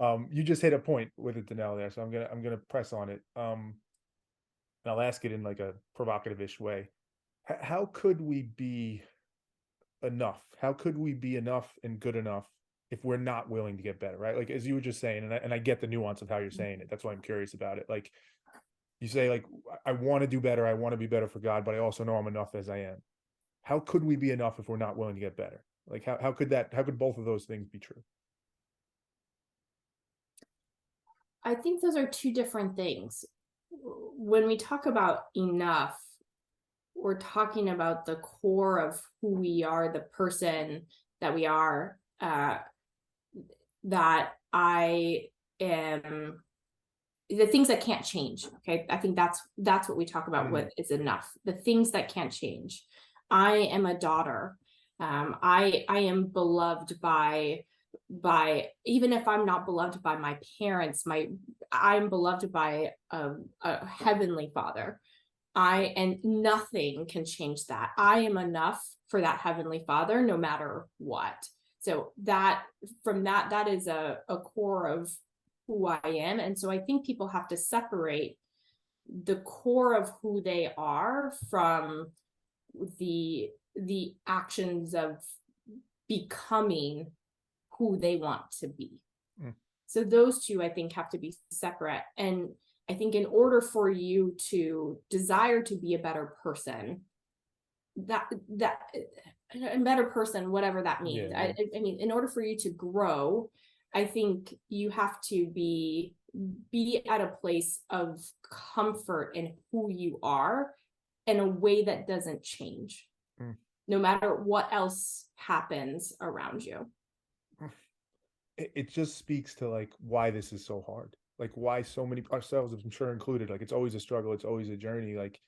You just hit a point with it, Danelle, there, so I'm gonna press on it. And I'll ask it in like a provocative-ish way. How could we be enough? How could we be enough and good enough if we're not willing to get better, right? Like as you were just saying, and I get the nuance of how you're saying it. That's why I'm curious about it. Like you say, like I want to do better, I want to be better for God, but I also know I'm enough as I am. How could we be enough if we're not willing to get better? Like how could both of those things be true? I think those are two different things. When we talk about enough, we're talking about the core of who we are, the person that we are, that I am, the things that can't change. Okay. I think that's what we talk about. What is enough, the things that can't change. I am a daughter. I am beloved by even if I'm not beloved by my parents, I'm beloved by a heavenly father. And nothing can change that. I am enough for that heavenly father no matter what. So that that is a core of who I am. And so I think people have to separate the core of who they are from the actions of becoming who they want to be. Mm. So those two, I think, have to be separate. And I think in order for you to desire to be a better person, a better person, whatever that means. Yeah. I mean, in order for you to grow, I think you have to be at a place of comfort in who you are in a way that doesn't change, no matter what else happens around you. It just speaks to like why this is so hard, like why so many, ourselves I'm sure included, like it's always a struggle, it's always a journey. Like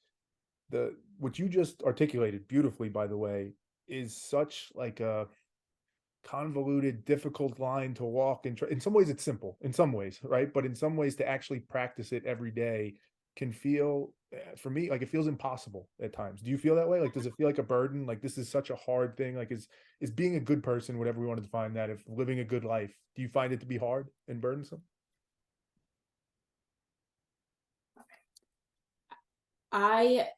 what you just articulated beautifully, by the way, is such like a convoluted, difficult line to walk. And in some ways it's simple, in some ways, right? But in some ways to actually practice it every day can feel, for me, like it feels impossible at times. Do you feel that way? Like does it feel like a burden? Like this is such a hard thing? Like is being a good person, whatever we want to define that, if living a good life, do you find it to be hard and burdensome? I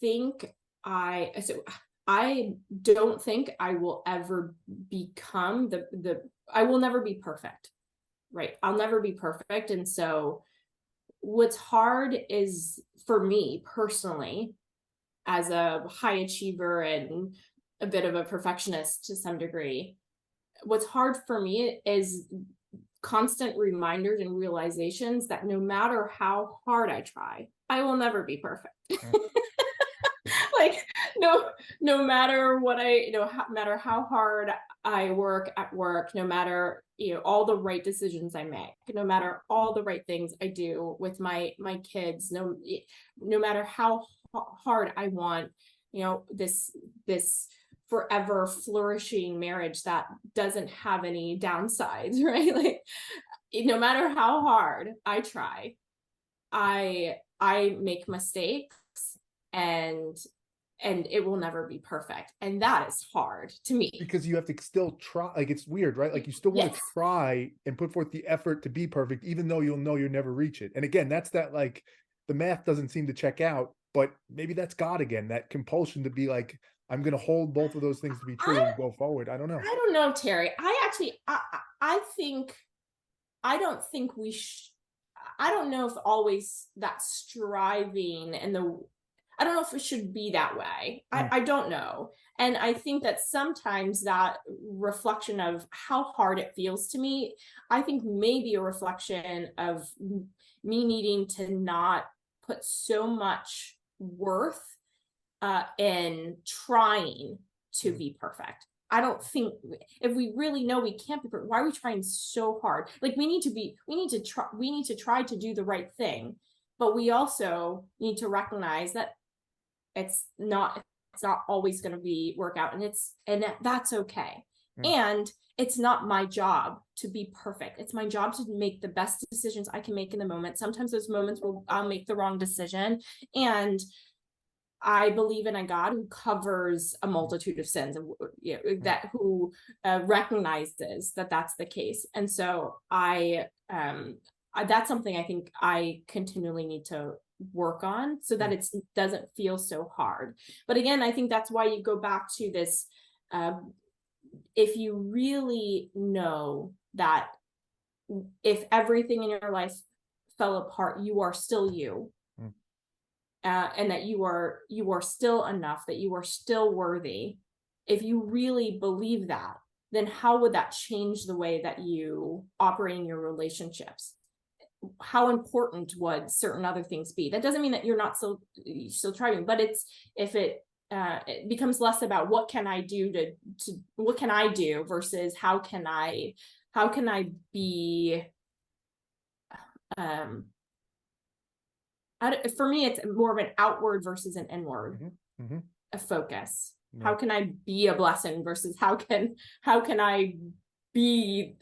think I don't think I will ever become I will never be perfect, right? I'll never be perfect. And so what's hard is, for me personally, as a high achiever and a bit of a perfectionist to some degree, what's hard for me is constant reminders and realizations that no matter how hard I try, I will never be perfect. Like no matter what no matter how hard I work at work, no matter all the right decisions I make, no matter all the right things I do with my kids, no matter how hard I want this forever flourishing marriage that doesn't have any downsides, right? Like no matter how hard I try, I make mistakes, and it will never be perfect. And that is hard to me. Because you have to still try. Like it's weird, right? Like you still want to try and put forth the effort to be perfect, even though you'll know you'll never reach it. And again, that's that, like the math doesn't seem to check out, but maybe that's God again, that compulsion to be like, I'm going to hold both of those things to be true and go forward. I don't know. I don't know, Terry. I think, I don't think I don't know if always that striving and I don't know if it should be that way. I don't know. And I think that sometimes that reflection of how hard it feels to me, I think maybe a reflection of me needing to not put so much worth in trying to be perfect. I don't think, if we really know we can't be perfect, why are we trying so hard? Like we need to try to do the right thing, but we also need to recognize that it's not always going to work out, and that's okay. And it's not my job to be perfect. It's my job to make the best decisions I can make in the moment. Sometimes those moments I'll make the wrong decision, and I believe in a God who covers a multitude of sins, and you know, Mm, that who recognizes that that's the case. And so that's something I think I continually need to work on so that mm, it doesn't feel so hard. But again, I think that's why you go back to this. If you really know that if everything in your life fell apart, you are still you, mm. and that you are still enough, that you are still worthy. If you really believe that, then how would that change the way that you operate in your relationships? How important would certain other things be? That doesn't mean that you're not still trying, but it's if it becomes less about what can I do to what can I do versus how can I be um for me it's more of an outward versus an inward Mhm, mhm. a focus. Yeah. How can I be a blessing versus how can I be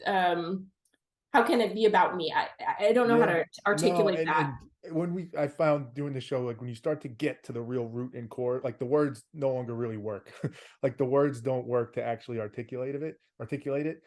how can it be about me? I don't know how Yeah. to No, articulate that. and I found doing the show, like, when you start to get to the real root and core, like, the words no longer really work. Like, the words don't work to actually articulate it,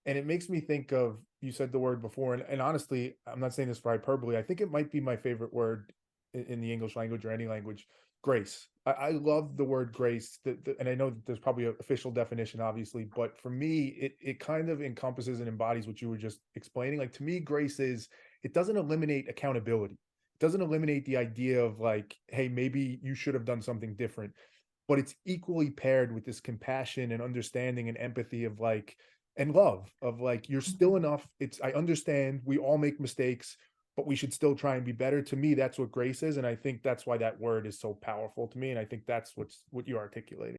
and it makes me think of, you said the word before, and honestly, I'm not saying this for hyperbole, I think it might be my favorite word in the English language or any language, grace. I love the word grace, and I know that there's probably an official definition, obviously, but for me, it kind of encompasses and embodies what you were just explaining. Like, to me, grace is, it doesn't eliminate accountability. It doesn't eliminate the idea of, like, hey, maybe you should have done something different, but it's equally paired with this compassion and understanding and empathy of, like, and love of, like, you're still enough. It's, I understand we all make mistakes, but we should still try and be better. To me, that's what grace is. And I think that's why that word is so powerful to me. And I think that's what you articulated.